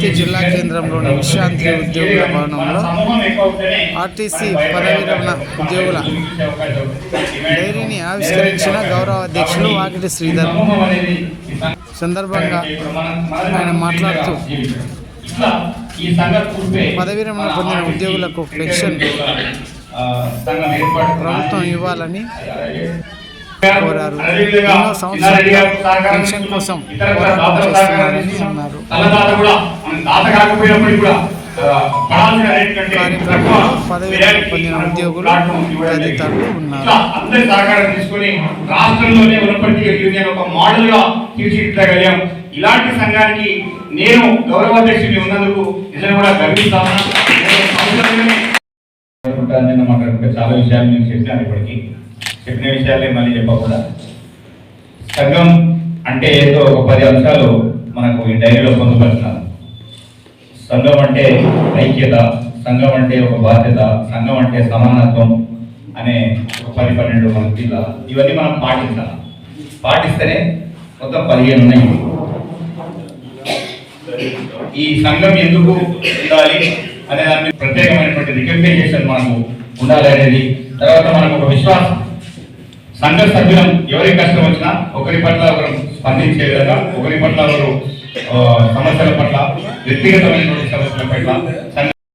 వనపర్తి జిల్లా కేంద్రంలోని విశ్రాంతి ఉద్యోగుల భవనంలో ఆర్టీసీ పదవి విరమణ ఉద్యోగుల డైరీని ఆవిష్కరించిన గౌరవ అధ్యక్షులు వాకిటి శ్రీధర్. సందర్భంగా ఆయన మాట్లాడుతూ పదవి విరమణ పొందిన ఉద్యోగులకు పెన్షన్ ప్రభుత్వం ఇవ్వాలని కోరారు. ఎన్నో సంవత్సరాలుగా పెన్షన్ కోసం పోరాటం చేస్తున్నారని అన్నారు. కార్యక్రమంలో పదవి పొందిన ఉద్యోగులు తదితరులు ఉన్నారు. ఇలాంటి సంఘానికి నేను గౌరవాధ్యక్షుని ఉన్నందుకు నిజంగా కూడా గర్విస్తాను. చాలా విషయాలు నేను చెప్పాను, ఇప్పటికీ చెప్పిన విషయాలే మళ్ళీ చెప్పకుండా. సంఘం అంటే ఏదో ఒక 10 అంశాలు మనకు ఈ డైరీలో పొందుపరిచినారు. సంఘం అంటే ఐక్యత, సంఘం అంటే ఒక బాధ్యత, సంఘం అంటే సమానత్వం అనే ఒక 10-12 మనకి ఇవన్నీ మనం పాటించాలి. పాటిస్తేనే మొత్తం 15 ఉన్నాయి. ఈ సంఘం ఎందుకు ఉండాలి అనే దాన్ని ప్రత్యేకమైనటువంటి రికగ్నైజేషన్ మనకు ఉండాలి అనేది. తర్వాత మనకు ఒక విశ్వాసం, సంఘ సభ్యులం ఎవరికి కష్టం వచ్చినా ఒకరి పట్ల ఒకరు స్పందించే విధంగా, ఒకరి పట్ల ఒకరు సమస్యల పట్ల, వ్యక్తిగతమైనటువంటి సమస్యల పట్ల